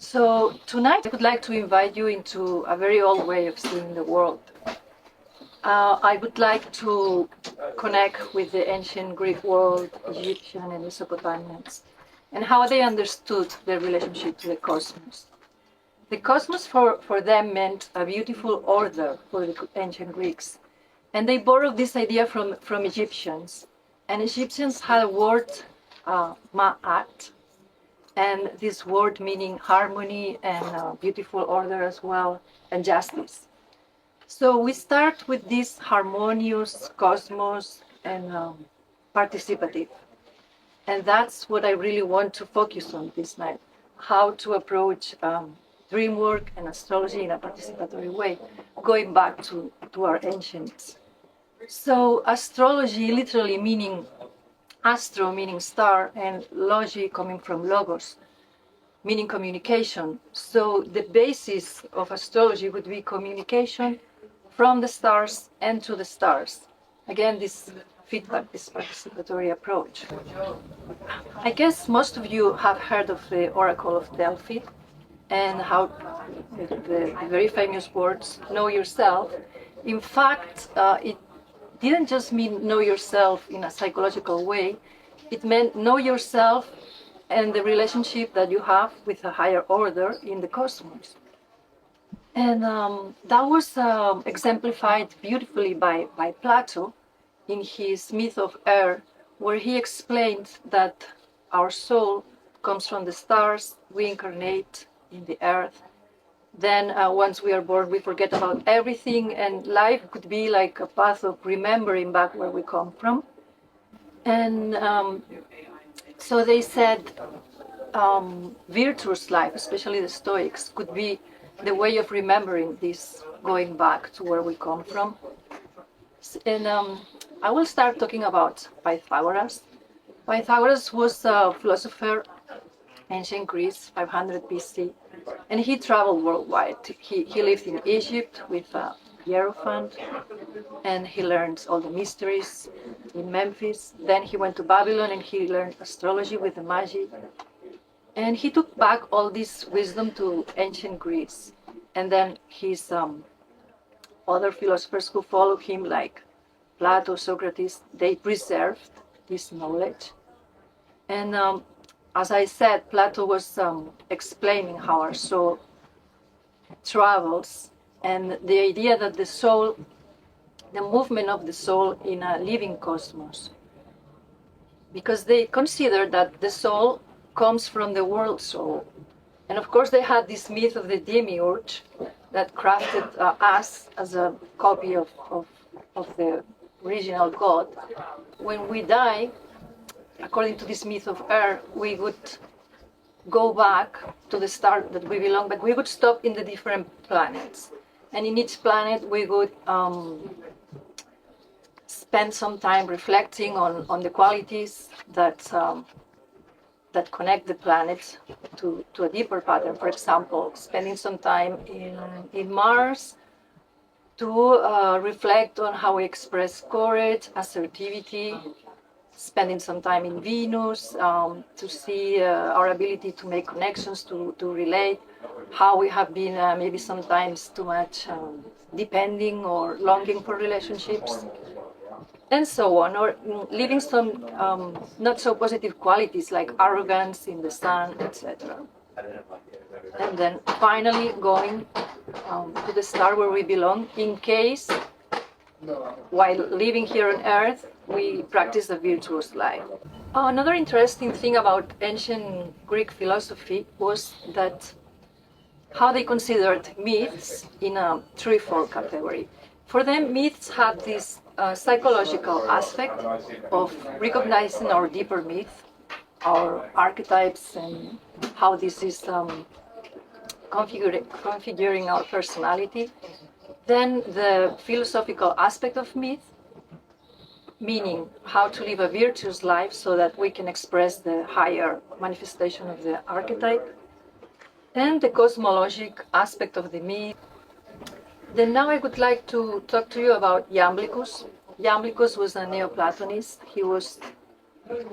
So tonight I would like to invite you into a very old way of seeing the world. I would like to connect with the ancient Greek world, Egyptian and Mesopotamians, and how they understood their relationship to the cosmos. The cosmos for them meant a beautiful order for the ancient Greeks. And they borrowed this idea from Egyptians. And Egyptians had a word, ma'at, and this word meaning harmony and beautiful order as well, and justice. So we start with this harmonious cosmos and participative. And that's what I really want to focus on this night, how to approach dream work and astrology in a participatory way, going back to our ancients. So astrology literally meaning astro meaning star and logi coming from logos meaning communication. So the basis of astrology would be communication from the stars and to the stars. Again, this feedback, this participatory approach. I guess most of you have heard of the Oracle of Delphi and how the very famous words, know yourself. In fact, it didn't just mean know yourself in a psychological way, it meant know yourself and the relationship that you have with a higher order in the cosmos. And that was exemplified beautifully by Plato in his myth of air, where he explained that our soul comes from the stars, we incarnate in the earth. Then once we are born, we forget about everything, and life could be like a path of remembering back where we come from. And so they said virtuous life, especially the Stoics, could be the way of remembering this, going back to where we come from. And I will start talking about Pythagoras. Pythagoras was a philosopher, ancient Greece, 500 BC, and he traveled worldwide. He lived in Egypt with Hierophant, and he learned all the mysteries in Memphis. Then he went to Babylon and he learned astrology with the Magi. And he took back all this wisdom to ancient Greece. And then his other philosophers who followed him, like Plato, Socrates, they preserved this knowledge. And as I said, Plato was explaining how our soul travels and the idea that the soul, the movement of the soul in a living cosmos. Because they considered that the soul comes from the world soul. And of course they had this myth of the demiurge that crafted us as a copy of the original God. When we die, according to this myth of air, we would go back to the star that we belong, but we would stop in the different planets. And in each planet we would spend some time reflecting on the qualities that connect the planet to a deeper pattern. For example, spending some time in Mars to reflect on how we express courage, assertivity, spending some time in Venus to see our ability to make connections, to relate, how we have been maybe sometimes too much depending or longing for relationships, and so on, or living some not so positive qualities like arrogance in the sun, etc. And then finally going to the star where we belong, in case while living here on Earth we practice a virtuous life. Another interesting thing about ancient Greek philosophy was that how they considered myths in a threefold category. For them, myths had this psychological aspect of recognizing our deeper myth, our archetypes, and how this is configuring our personality. Then the philosophical aspect of myth, meaning how to live a virtuous life so that we can express the higher manifestation of the archetype, and the cosmologic aspect of the myth. Then now I would like to talk to you about Iamblichus. Iamblichus was a Neoplatonist. He was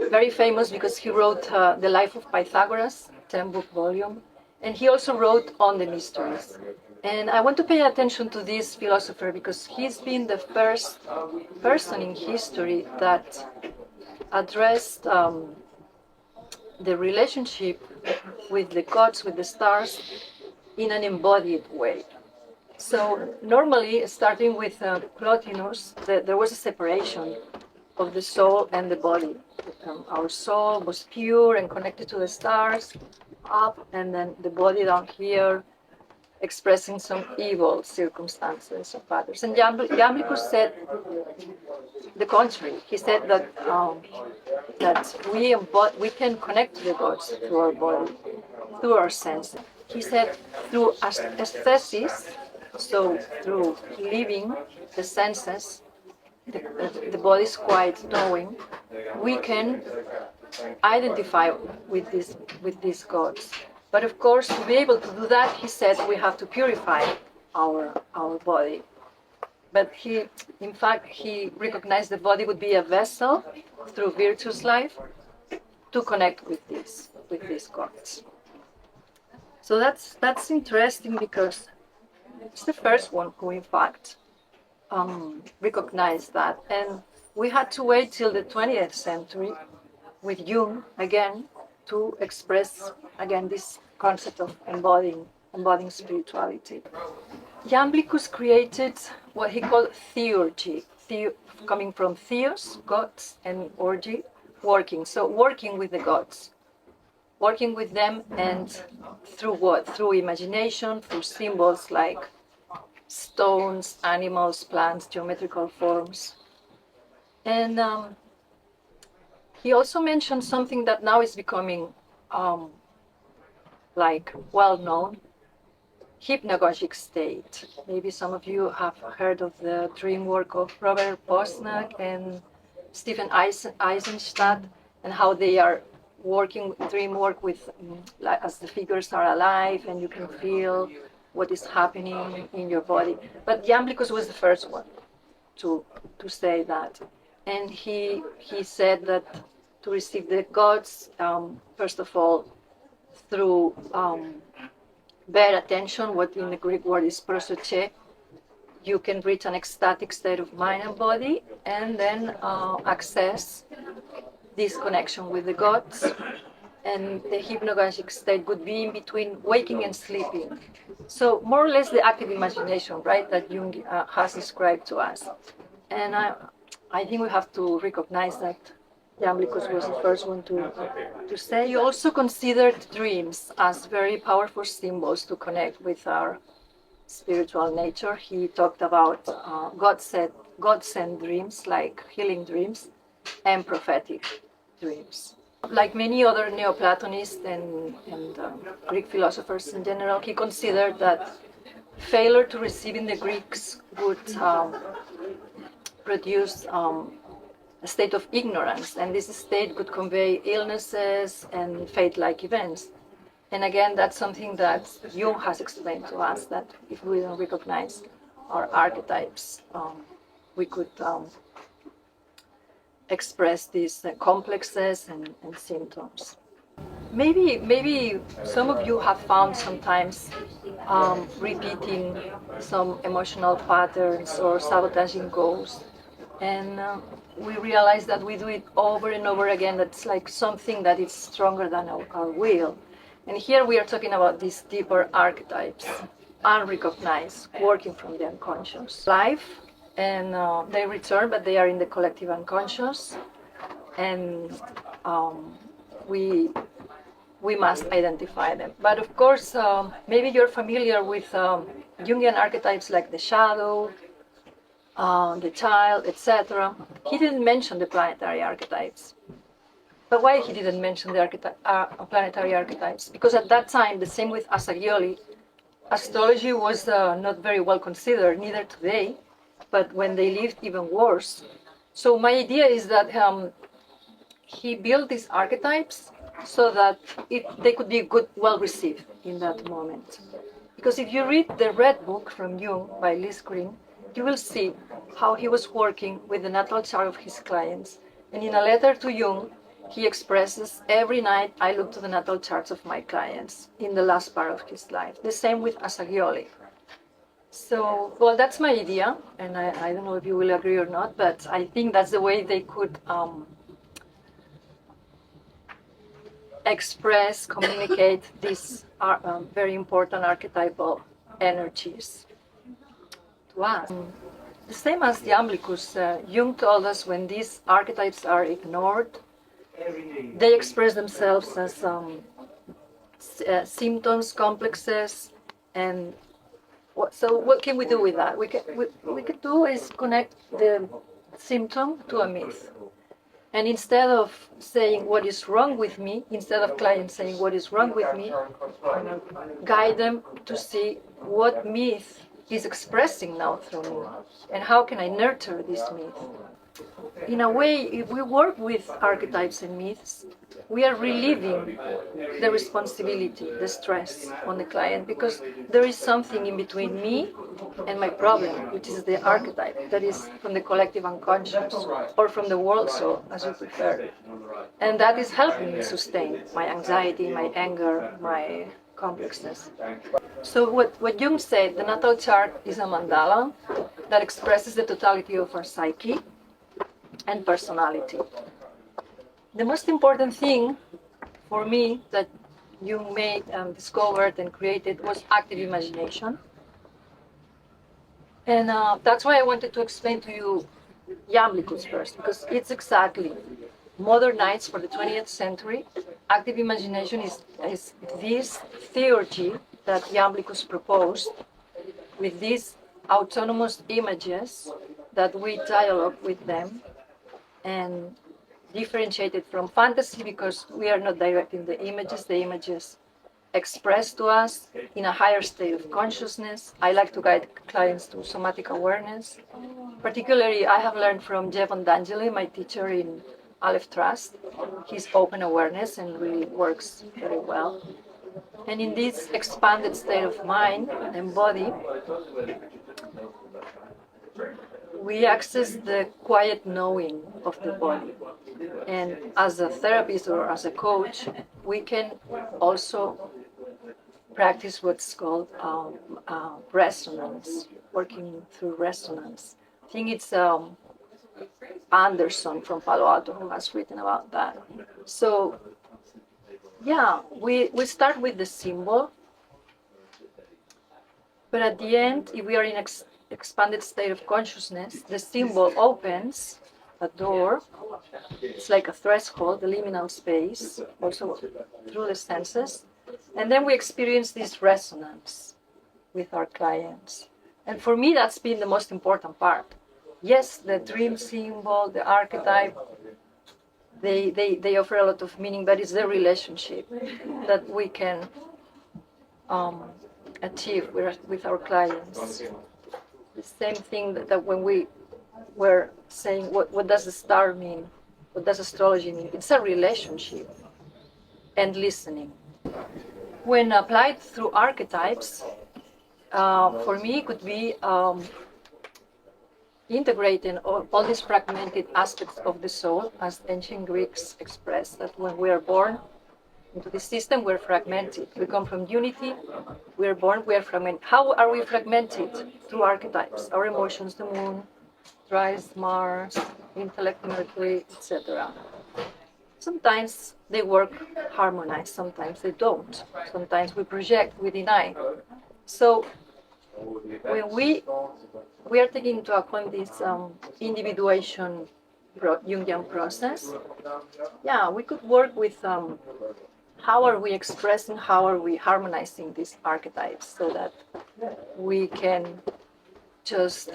very famous because he wrote The Life of Pythagoras, 10-book volume. And he also wrote on the mysteries. And I want to pay attention to this philosopher because he's been the first person in history that addressed the relationship with the gods, with the stars, in an embodied way. So normally, starting with Plotinus, there was a separation of the soul and the body. Our soul was pure and connected to the stars, up, and then the body down here, expressing some evil circumstances of others. And Iamblichus said the contrary. He said that we can connect to the gods through our body, through our senses. He said through aesthesis, so through living the senses, the body's quite knowing, we can identify with these gods. But of course, to be able to do that, he said we have to purify our body. But in fact, he recognized the body would be a vessel through virtuous life to connect with these gods. So that's interesting because it's the first one who, in fact, recognized that. And we had to wait till the 20th century with Jung again to express again this concept of embodying spirituality. Iamblichus created what he called theurgy, coming from theos, gods, and orgy, working. So working with the gods, working with them, and through what? Through imagination, through symbols like stones, animals, plants, geometrical forms. And he also mentioned something that now is becoming well known, hypnagogic state. Maybe some of you have heard of the dream work of Robert Bosnak and Stephen Eisenstadt, and how they are working dream work with as the figures are alive and you can feel what is happening in your body. But Iamblichus was the first one to say that. And he said that to receive the gods, first of all, through bare attention, what in the Greek word is prosoche, you can reach an ecstatic state of mind and body, and then access this connection with the gods. And the hypnagogic state would be in between waking and sleeping. So more or less the active imagination, right, that Jung has described to us. And I think we have to recognize that Iamblichus was the first one to say. He also considered dreams as very powerful symbols to connect with our spiritual nature. He talked about God-sent dreams, like healing dreams, and prophetic dreams. Like many other Neoplatonists and Greek philosophers in general, he considered that failure to receive in the Greeks would produce a state of ignorance, and this state could convey illnesses and fate-like events. And again, that's something that Jung has explained to us, that if we don't recognize our archetypes, we could express these complexes and symptoms. Maybe some of you have found sometimes repeating some emotional patterns or sabotaging goals, and we realize that we do it over and over again. That's like something that is stronger than our will. And here we are talking about these deeper archetypes, unrecognized, working from the unconscious life. And they return, but they are in the collective unconscious, and we must identify them. But of course, maybe you're familiar with Jungian archetypes like the shadow, the child, etc. He didn't mention the planetary archetypes. But why he didn't mention the planetary archetypes? Because at that time, the same with Assagioli, astrology was not very well considered, neither today. But when they lived, even worse. So my idea is that he built these archetypes so that they could be well received in that moment. Because if you read the Red Book from Jung by Liz Green, you will see how he was working with the natal chart of his clients. And in a letter to Jung, he expresses every night. I look to the natal charts of my clients in the last part of his life. The same with Asagioli. So, well, that's my idea, and I don't know if you will agree or not, but I think that's the way they could express, communicate these very important archetypal energies to us. The same as the Iamblichus, Jung told us when these archetypes are ignored, they express themselves as symptoms, complexes, and so what can we do with that? We can do is connect the symptom to a myth. And instead of saying what is wrong with me, instead of clients saying what is wrong with me, guide them to see what myth is expressing now through me, and how can I nurture this myth. In a way, if we work with archetypes and myths, we are relieving the responsibility, the stress on the client, because there is something in between me and my problem, which is the archetype that is from the collective unconscious or from the world soul, as you prefer. And that is helping me sustain my anxiety, my anger, my complexness. So what Jung said, the natal chart is a mandala that expresses the totality of our psyche and personality. The most important thing for me that Jung made and discovered and created was active imagination. And that's why I wanted to explain to you Iamblichus first, because it's exactly modern nights for the 20th century. Active imagination is this theurgy that Iamblichus proposed with these autonomous images that we dialogue with them and differentiated from fantasy because we are not directing the images expressed to us in a higher state of consciousness. I like to guide clients to somatic awareness. Particularly, I have learned from Jevon D'Angeli, my teacher in Aleph Trust. His open awareness and really works very well. And in this expanded state of mind and body, we access the quiet knowing of the body. And as a therapist or as a coach, we can also practice what's called resonance, working through resonance. I think it's Anderson from Palo Alto who has written about that. So, yeah, we start with the symbol, but at the end, if we are in expanded state of consciousness, the symbol opens a door. It's like a threshold, the liminal space, also through the senses. And then we experience this resonance with our clients. And for me, that's been the most important part. Yes, the dream symbol, the archetype, they offer a lot of meaning, but it's the relationship that we can achieve with our clients. The same thing that when we were saying, what does the star mean? What does astrology mean? It's a relationship and listening. When applied through archetypes, for me, it could be integrating all these fragmented aspects of the soul, as ancient Greeks expressed, that when we are born into this system, we're fragmented. We come from unity, we are born, we are fragmented. How are we fragmented? Through archetypes, our emotions, the moon, rise, Mars, intellect, Mercury, etc. Sometimes they work harmonized, sometimes they don't. Sometimes we project, we deny. So when we are taking into account this individuation Jungian process, yeah, we could work with how are we expressing, how are we harmonizing these archetypes so that we can just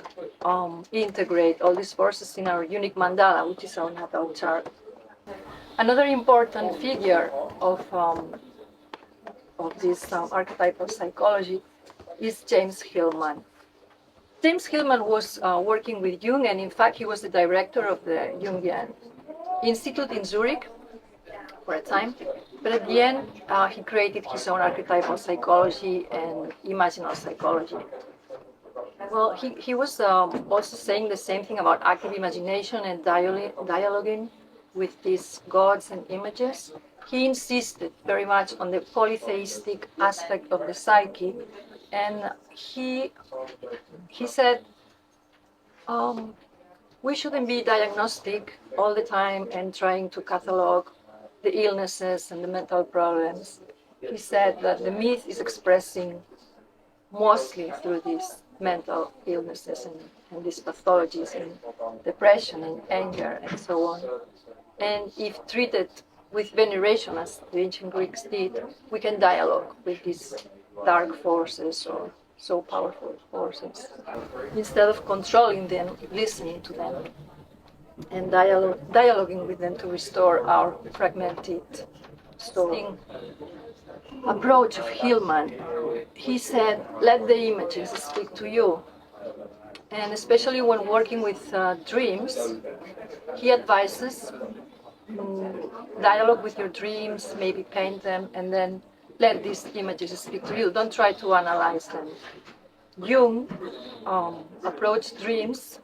integrate all these forces in our unique mandala, which is our natal chart. Another important figure of this archetypal psychology is James Hillman. James Hillman was working with Jung, and in fact he was the director of the Jungian Institute in Zurich for a time. But at the end, he created his own archetypal psychology and imaginal psychology. Well, he was also saying the same thing about active imagination and dialoguing. with these gods and images, he insisted very much on the polytheistic aspect of the psyche, and he said we shouldn't be diagnostic all the time and trying to catalog the illnesses and the mental problems. He said that the myth is expressing mostly through these mental illnesses and these pathologies and depression and anger and so on. And if treated with veneration, as the ancient Greeks did, we can dialogue with these dark forces or so powerful forces. Instead of controlling them, listening to them and dialoguing with them to restore our fragmented soul. Approach of Hillman, he said, let the images speak to you. And especially when working with dreams, he advises dialogue with your dreams, maybe paint them, and then let these images speak to you. Don't try to analyze them. Jung approached dreams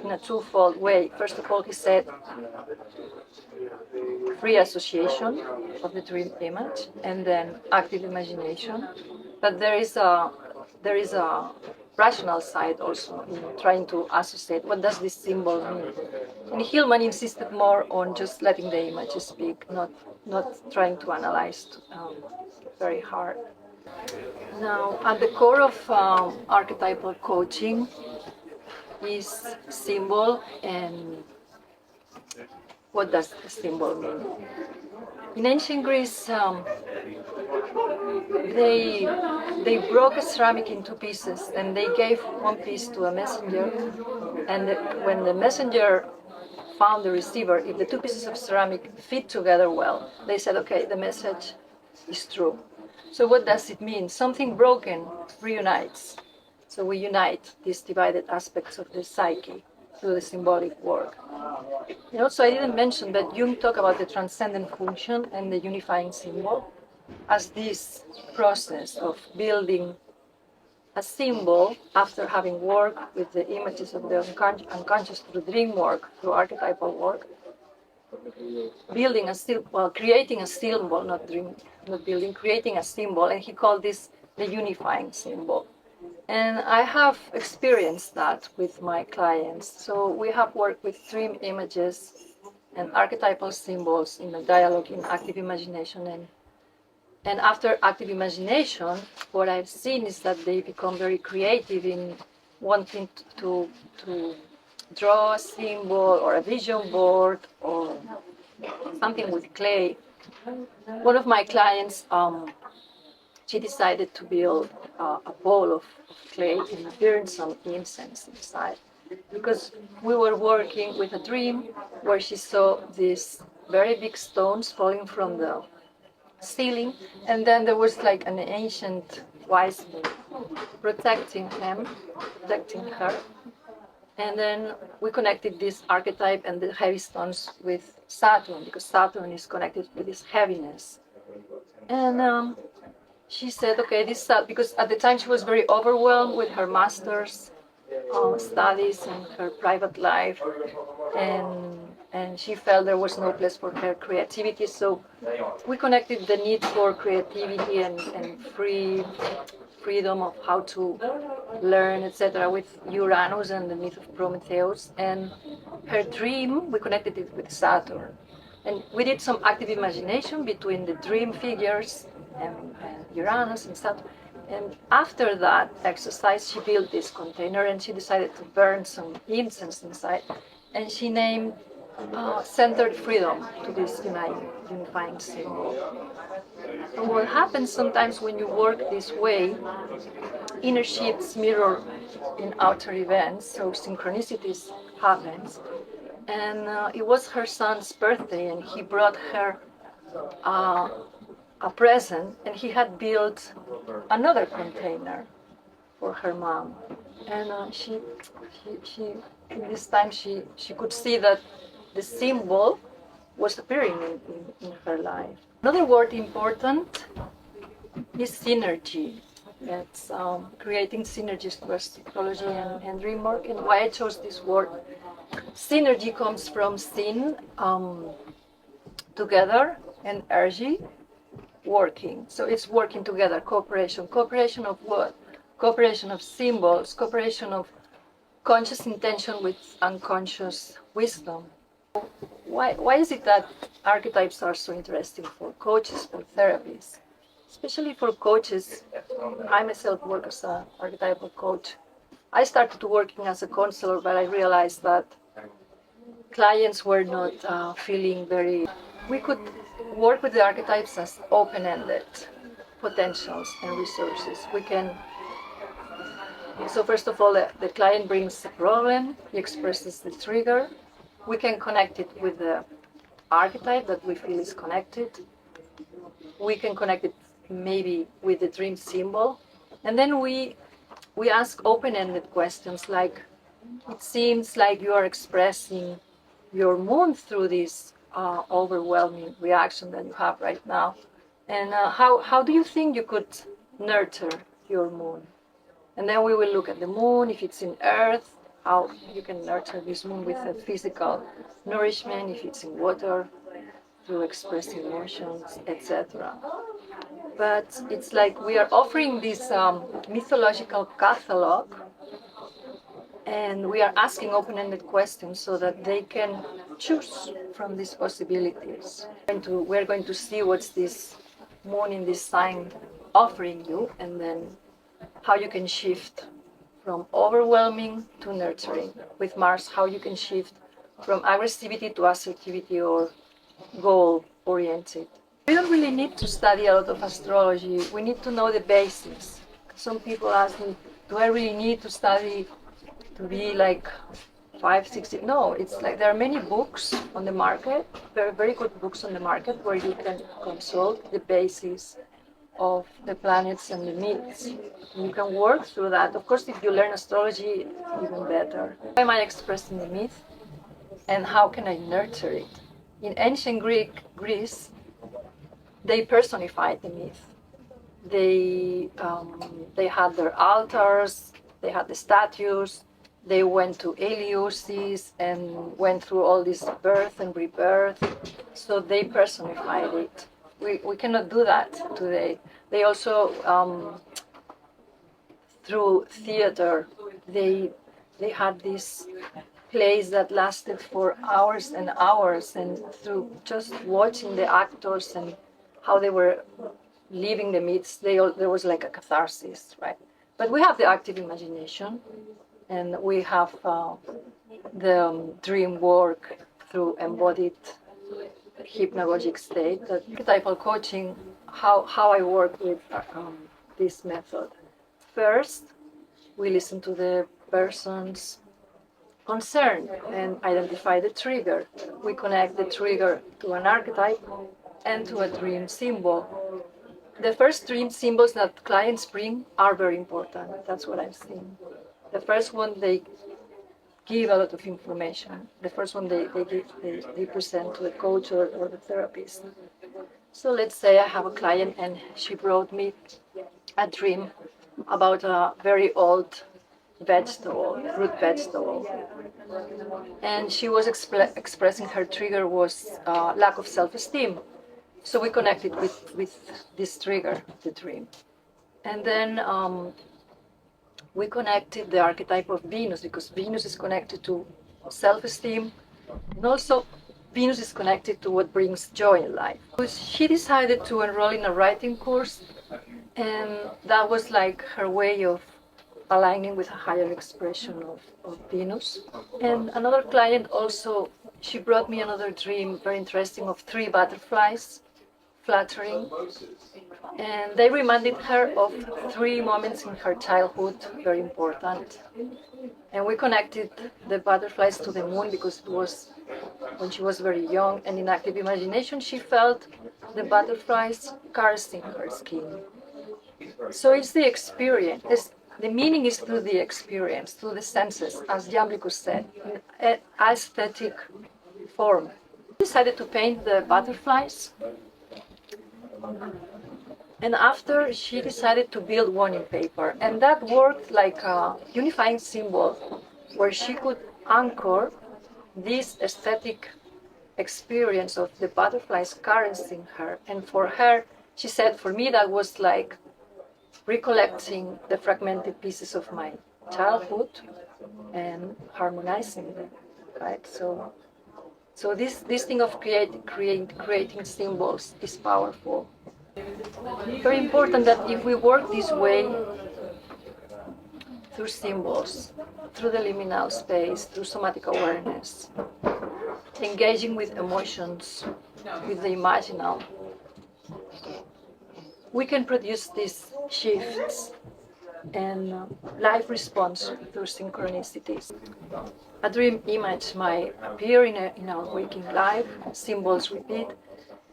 in a twofold way. First of all, he said free association of the dream image, and then active imagination. But there is a rational side also in trying to associate what does this symbol mean. And Hillman insisted more on just letting the image speak, not trying to analyze very hard. Now, at the core of archetypal coaching is symbol, and what does the symbol mean? In ancient Greece, they broke a ceramic into pieces, and they gave one piece to a messenger. And when the messenger found the receiver, if the two pieces of ceramic fit together well, they said, okay, the message is true. So what does it mean? Something broken reunites. So we unite these divided aspects of the psyche through the symbolic work. And also, I didn't mention that Jung talked about the transcendent function and the unifying symbol as this process of building a symbol after having worked with the images of the unconscious through dream work, through archetypal work, building a symbol, creating a symbol, not building, creating a symbol, and he called this the unifying symbol. And I have experienced that with my clients. So we have worked with dream images and archetypal symbols in a dialogue in active imagination. And after active imagination, what I've seen is that they become very creative in wanting to draw a symbol or a vision board or something with clay. One of my clients, she decided to build a bowl of clay and burn some incense inside, because we were working with a dream where she saw these very big stones falling from the ceiling, and then there was like an ancient wise man protecting her. And then we connected this archetype and the heavy stones with Saturn, because Saturn is connected with this heaviness. And she said, okay, this because at the time she was very overwhelmed with her master's studies and her private life, and she felt there was no place for her creativity. So we connected the need for creativity and freedom of how to learn, etc., with Uranus and the myth of Prometheus. And her dream, we connected it with Saturn. And we did some active imagination between the dream figures and Uranus and Saturn. And after that exercise, she built this container and she decided to burn some incense inside. And she named centered freedom to this unifying symbol. And what happens sometimes when you work this way, inner shifts mirror in outer events, so synchronicities happens. And it was her son's birthday, and he brought her a present, and he had built another container for her mom. And she this time she could see that the symbol was appearing in her life. Another word important is synergy. It's creating synergies towards psychology and dream work. And why I chose this word, synergy comes from syn, together, and energy working. So it's working together, cooperation. Cooperation of what? Cooperation of symbols, cooperation of conscious intention with unconscious wisdom. Why is it that archetypes are so interesting for coaches, for therapists? Especially for coaches, I myself work as an archetypal coach. I started working as a counselor, but I realized that clients were not feeling very. We could work with the archetypes as open-ended potentials and resources. We can. So first of all, the client brings a problem. He expresses the trigger. We can connect it with the archetype that we feel is connected. We can connect it maybe with the dream symbol, and then we ask open-ended questions like, it seems like you are expressing your moon through this overwhelming reaction that you have right now, and how do you think you could nurture your moon? And then we will look at the moon, if it's in earth, how you can nurture this moon with a physical nourishment, if it's in water, through expressing emotions, etc. But it's like we are offering this mythological catalog, and we are asking open-ended questions so that they can choose from these possibilities. We're going to see what's this moon in this sign offering you, and then how you can shift from overwhelming to nurturing. With Mars, how you can shift from aggressivity to assertivity or goal-oriented. We don't really need to study a lot of astrology. We need to know the basics. Some people ask me, do I really need to study to be like 5, 6? No, it's like there are many books on the market, very, very good books on the market where you can consult the basics of the planets and the myths. You can work through that. Of course, if you learn astrology, even better. How am I expressing the myth, and how can I nurture it? In ancient Greece, they personified the myth. They had their altars, they had the statues, they went to Eleusis and went through all this birth and rebirth. So they personified it. We cannot do that today. They also, through theater, they had this plays that lasted for hours and hours, and through just watching the actors and how they were living the myths, there was like a catharsis, right? But we have the active imagination, and we have the dream work through embodied hypnagogic state. The archetypal coaching, how I work with this method. First, we listen to the person's concern and identify the trigger. We connect the trigger to an archetype and to a dream symbol. The first dream symbols that clients bring are very important. That's what I've seen. The first one, they give a lot of information. The first one they present to the coach or the therapist. So let's say I have a client and she brought me a dream about a very old vegetable, root vegetable. And she was expressing her trigger was lack of self-esteem. So we connected with this trigger, the dream. And then we connected the archetype of Venus, because Venus is connected to self-esteem, and also Venus is connected to what brings joy in life. She decided to enroll in a writing course, and that was like her way of aligning with a higher expression of Venus. And another client also, she brought me another dream, very interesting, of 3 butterflies fluttering. And they reminded her of 3 moments in her childhood, very important. And we connected the butterflies to the moon because it was when she was very young, and in active imagination she felt the butterflies caressing her skin. So it's the experience. The meaning is through the experience, through the senses, as Jamblikus said, in an aesthetic form. I decided to paint the butterflies, and after she decided to build one in paper, and that worked like a unifying symbol where she could anchor this aesthetic experience of the butterflies caressing her. And for her, she said, for me, that was like recollecting the fragmented pieces of my childhood and harmonizing them, right? So this thing of creating symbols is powerful. Very important that if we work this way through symbols, through the liminal space, through somatic awareness, engaging with emotions, with the imaginal, we can produce these shifts and life response through synchronicities. A dream image might appear in our waking life, symbols repeat.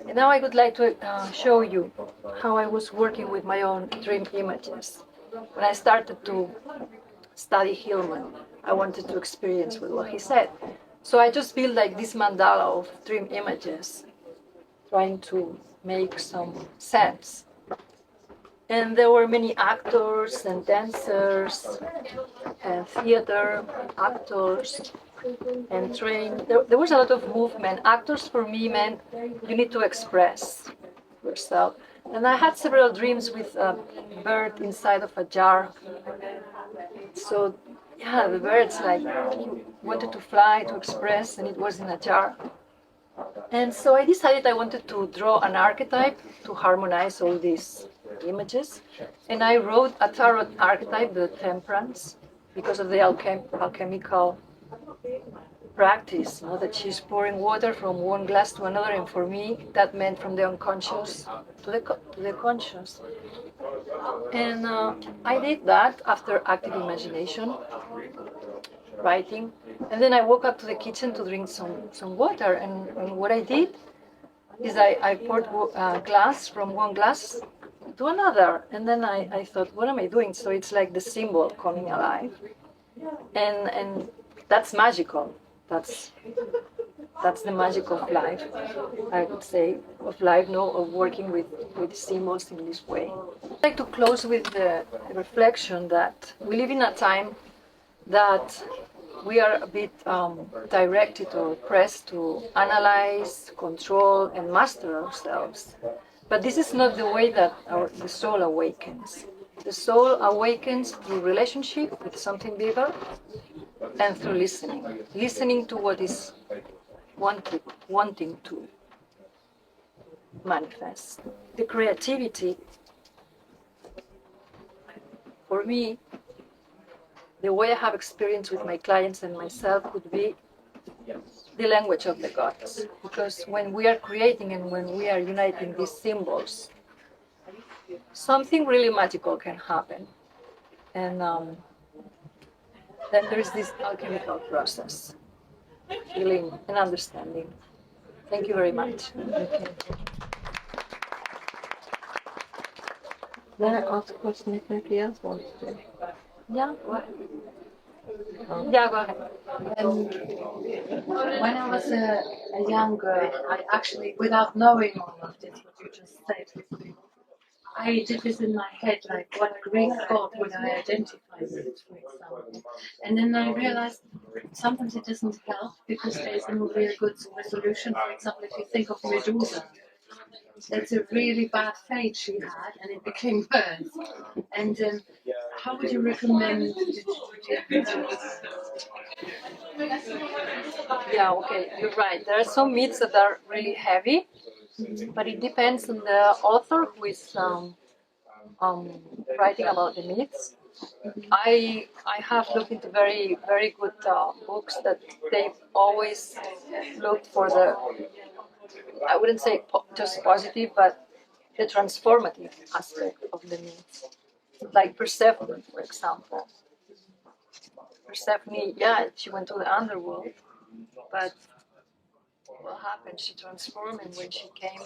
And now I would like to show you how I was working with my own dream images. When I started to study Hillman, I wanted to experience with what he said. So I just built like this mandala of dream images, trying to make some sense. And there were many actors and dancers and theater actors and trained. There was a lot of movement. Actors for me meant you need to express yourself. And I had several dreams with a bird inside of a jar. So yeah, the birds like wanted to fly, to express, and it was in a jar. And so I decided I wanted to draw an archetype to harmonize all these images. And I wrote a tarot archetype, the Temperance, because of the alchemical practice, that she's pouring water from one glass to another. And for me, that meant from the unconscious to the conscious. And I did that after active imagination, writing. And then I woke up to the kitchen to drink some water. And what I did is I poured glass from one glass to another. And then I thought, what am I doing? So it's like the symbol coming alive. And that's magical. That's the magic of life, I would say, of life, no, of working with symbols in this way. I'd like to close with the reflection that we live in a time that we are a bit directed or pressed to analyze, control, and master ourselves. But this is not the way that the soul awakens. The soul awakens through relationship with something bigger and through listening to what is wanting to manifest. The creativity, for me, the way I have experience with my clients and myself could be the language of the gods. Because when we are creating and when we are uniting these symbols, something really magical can happen. And then there is this alchemical process, feeling and understanding. Thank you very much. Okay. Then I ask a question if nobody else wants to. Yeah, go ahead. Yeah, go ahead. When I was a young girl, I actually, without knowing all of this, what you just said, I did this in my head, like what Greek god would I identify with, for example. And then I realized sometimes it doesn't help because there isn't a really good resolution. For example, if you think of Medusa, that's a really bad fate she had, and it became hers. And how would you recommend? Yeah, okay, you're right. There are some myths that are really heavy, but it depends on the author who is writing about the myths. I have looked into very good books that they've always looked for the, I wouldn't say just positive, but the transformative aspect of the myths. Like Persephone, for example. Persephone, yeah, she went to the underworld, but what happened? She transformed, and when she came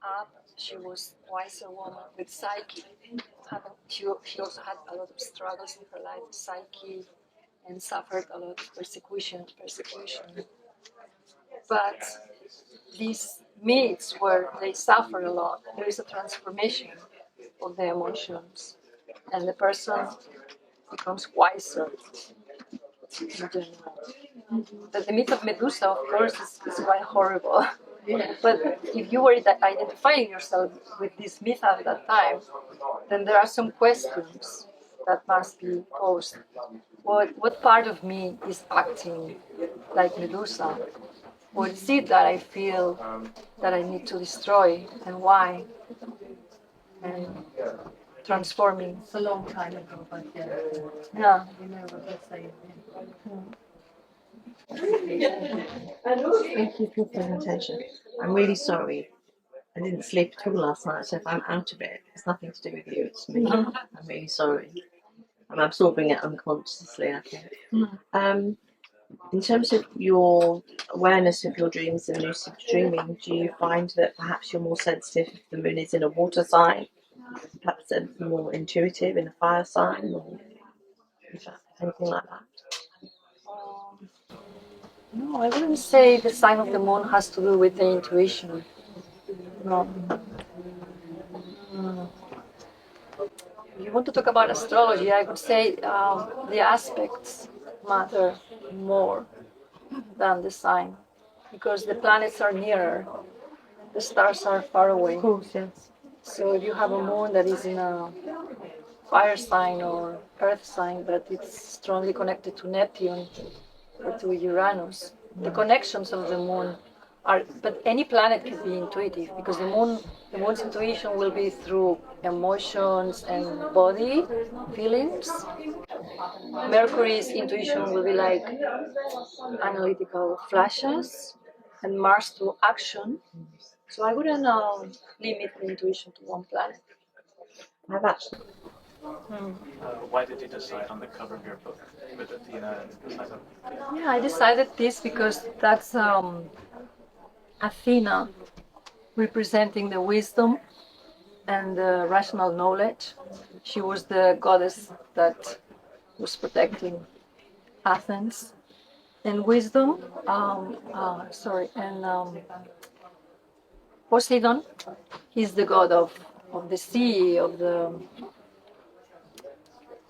up, she was wiser woman with Psyche. She also had a lot of struggles in her life, Psyche, and suffered a lot of persecution. But these myths where they suffer a lot, there is a transformation of the emotions, and the person becomes wiser. in general. The myth of Medusa, of course, is quite horrible. But if you were identifying yourself with this myth at that time, then there are some questions that must be posed. What part of me is acting like Medusa? What is it that I feel that I need to destroy, and why? And transforming. It's a long time ago, but yeah. Yeah. You know what they're saying. Thank you for your presentation. I'm really sorry. I didn't sleep at all last night, so if I'm out of it, it's nothing to do with you, it's me. I'm really sorry. I'm absorbing it unconsciously, I think. In terms of your awareness of your dreams and lucid dreaming, do you find that perhaps you're more sensitive if the moon is in a water sign, perhaps more intuitive in a fire sign, or anything like that? No, I wouldn't say the sign of the moon has to do with the intuition. No. If you want to talk about astrology, I would say the aspects matter more than the sign, because the planets are nearer, the stars are far away. Of course, yes. So if you have a moon that is in a fire sign or earth sign, but it's strongly connected to Neptune or to Uranus, the connections of the moon are, but any planet can be intuitive, because the moon's intuition will be through emotions and body feelings. Mercury's intuition will be like analytical flashes, and Mars to action. So I wouldn't limit the intuition to one planet. I've actually Why did you decide on the cover of your book with Athena and Poseidon? Yeah, I decided this because that's Athena representing the wisdom and the rational knowledge. She was the goddess that was protecting Athens. And wisdom, Poseidon, he's the god of the sea, of the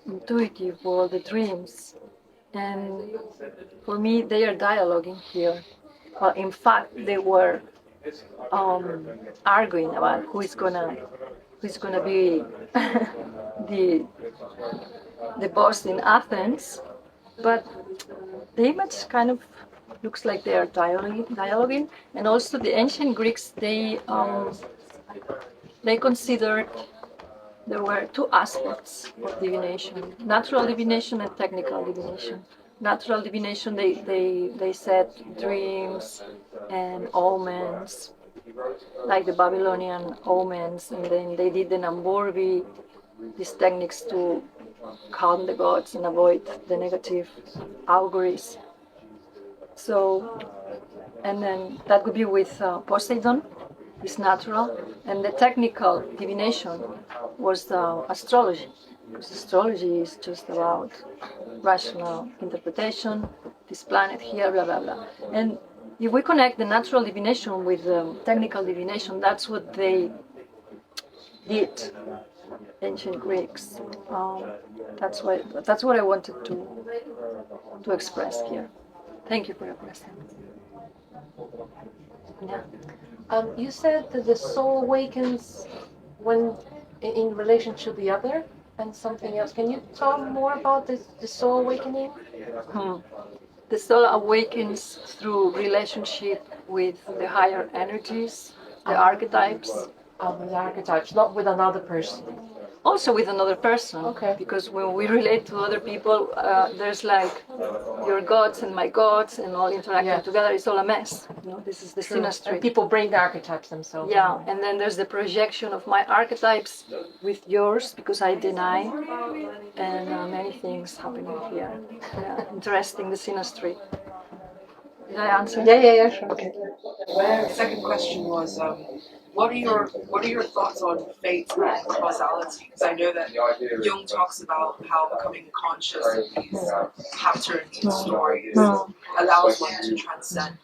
intuitive world, the dreams. And for me, they are dialoguing here. Well, in fact, they were arguing about who's gonna be the boss in Athens. But the image kind of looks like they are dialoguing, and also the ancient Greeks they considered there were two aspects of divination: natural divination and technical divination. Natural divination, they said dreams and omens, like the Babylonian omens, and then they did the Namburbi, these techniques to calm the gods and avoid the negative auguries. So, and then that would be with Poseidon, is natural, and the technical divination was astrology, because astrology is just about rational interpretation, this planet here, blah blah blah. And if we connect the natural divination with technical divination, that's what they did, ancient Greeks. That's what I wanted to express here. Thank you for your question. Yeah. You said that the soul awakens when in relation to the other and something else. Can you talk more about the soul awakening? The soul awakens through relationship with the higher energies, the archetypes. With the archetypes, not with another person. Also with another person, Okay. Because when we relate to other people, there's like your gods and my gods, and all interacting together. It's all a mess. This is the synastry. And people bring the archetypes themselves. Yeah, and then there's the projection of my archetypes with yours, because I deny, and many things happening here. Yeah, interesting, the synastry. Did I answer? Yeah, sure. Okay. The second question was, what are your thoughts on fate and causality? Because I know that Jung talks about how becoming conscious of these patterns and stories allows one to transcend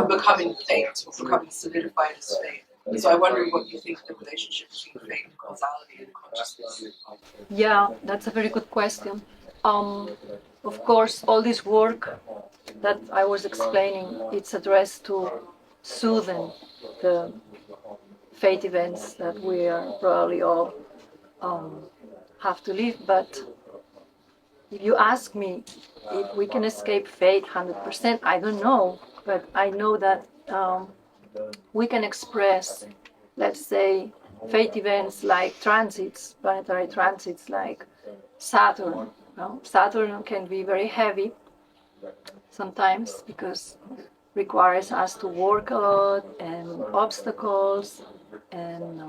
becoming fate or becoming solidified as fate. So I wonder what you think the relationship between fate and causality and consciousness. Yeah, that's a very good question. Of course, all this work that I was explaining, it's addressed to soothe the fate events that we are probably all have to live. But if you ask me if we can escape fate 100%, I don't know. But I know that we can express, let's say, fate events like transits, planetary transits like Saturn. Saturn can be very heavy sometimes because requires us to work a lot and obstacles and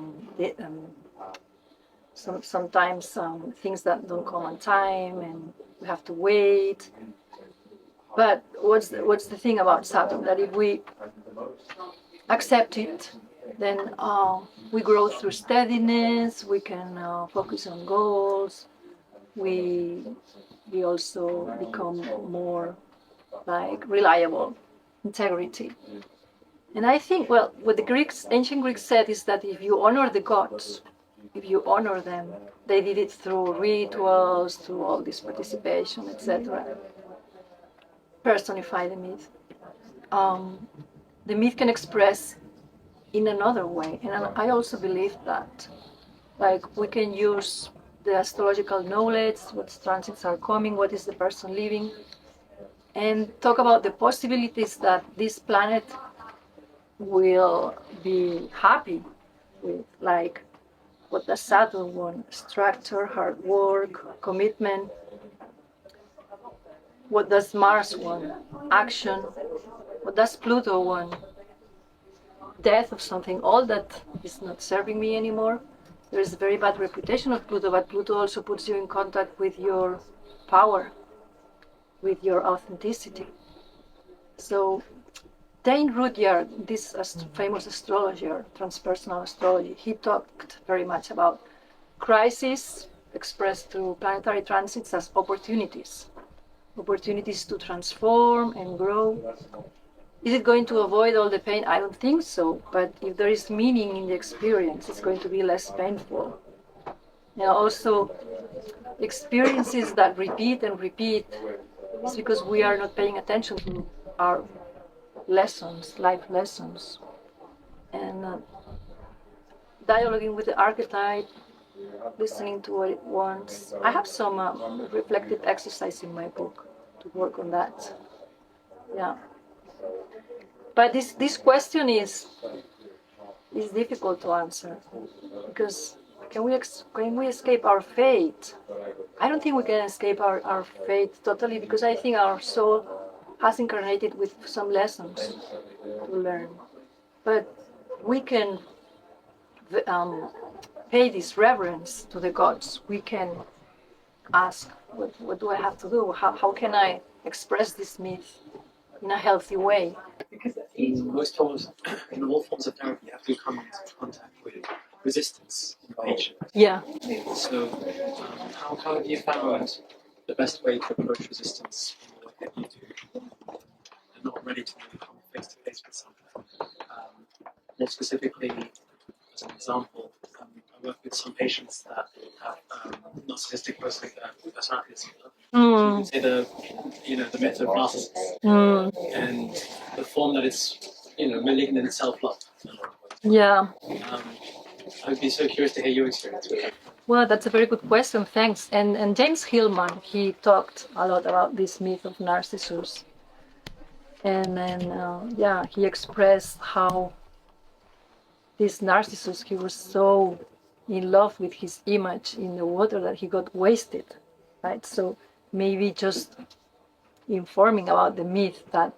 sometimes things that don't come on time and we have to wait. But what's the thing about Saturn? That if we accept it, then we grow through steadiness, we can focus on goals, we also become more like reliable, integrity. And I think, well, what the Greeks, ancient Greeks said is that if you honor the gods, if you honor them, they did it through rituals, through all this participation, etc. Personify the myth. The myth can express in another way, and I also believe that, like, we can use the astrological knowledge, what transits are coming, what is the person living, and talk about the possibilities that this planet will be happy with, like what does Saturn want? Structure, hard work, commitment. What does Mars want? Action. What does Pluto want? Death of something. All that is not serving me anymore. There is a very bad reputation of Pluto, but Pluto also puts you in contact with your power, with your authenticity. So Dane Rudyard, this famous astrologer, transpersonal astrology, he talked very much about crises expressed through planetary transits as opportunities. Opportunities to transform and grow. Is it going to avoid all the pain? I don't think so. But if there is meaning in the experience, it's going to be less painful. Also, experiences that repeat and repeat is because we are not paying attention to our lessons, life lessons. And dialoguing with the archetype, listening to what it wants. I have some reflective exercise in my book to work on that. Yeah. But this question is difficult to answer because can we escape our fate? I don't think we can escape our fate totally because I think our soul has incarnated with some lessons to learn. But we can pay this reverence to the gods. We can ask, what do I have to do? How can I express this myth in a healthy way? Because most forms, in all forms of therapy, you have to come into contact with resistance in nature. Yeah. So, how have you found the best way to approach resistance in the work that you do? You're not ready to come face to face with something. More specifically, as an example, I work with some patients that have narcissistic personality disorder. So you could say the myth of narcissism and the form that it's malignant self-love. Yeah. I would be so curious to hear your experience with that. Well, that's a very good question. Thanks. And James Hillman, he talked a lot about this myth of Narcissus. And then, he expressed how this Narcissus, he was so in love with his image in the water that he got wasted, right? So maybe just informing about the myth that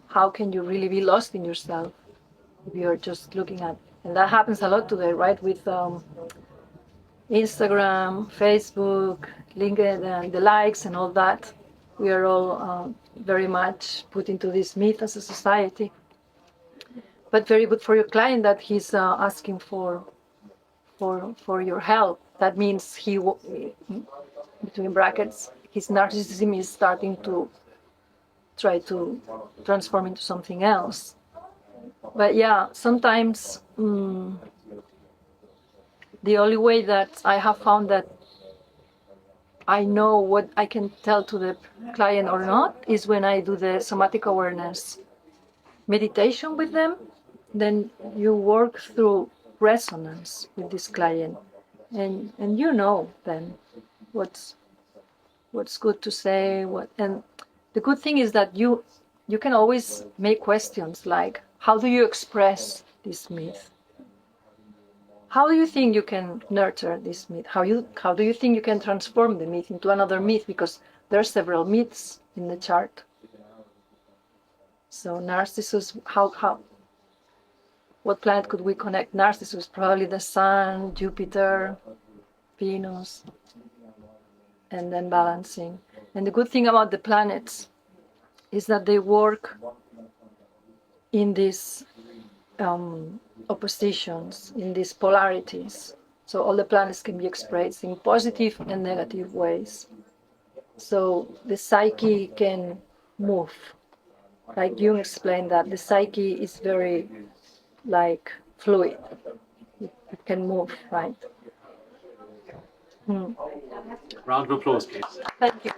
how can you really be lost in yourself if you're just looking at, and that happens a lot today, right? With Instagram, Facebook, LinkedIn, the likes and all that. We are all very much put into this myth as a society. But very good for your client that he's asking for your help. That means he, between brackets, his narcissism is starting to try to transform into something else. But yeah, sometimes the only way that I have found that I know what I can tell to the client or not is when I do the somatic awareness meditation with them. Then you work through resonance with this client, and you know then what's good to say. What, and the good thing is that you can always make questions like, how do you express this myth? How do you think you can nurture this myth? How do you think you can transform the myth into another myth? Because there are several myths in the chart. So Narcissus, what planet could we connect Narcissus? Probably the Sun, Jupiter, Venus, and then balancing. And the good thing about the planets is that they work in these oppositions, in these polarities. So all the planets can be expressed in positive and negative ways. So the psyche can move. Like Jung explained that the psyche is very like fluid. It can move, right? Round of applause, please. Thank you.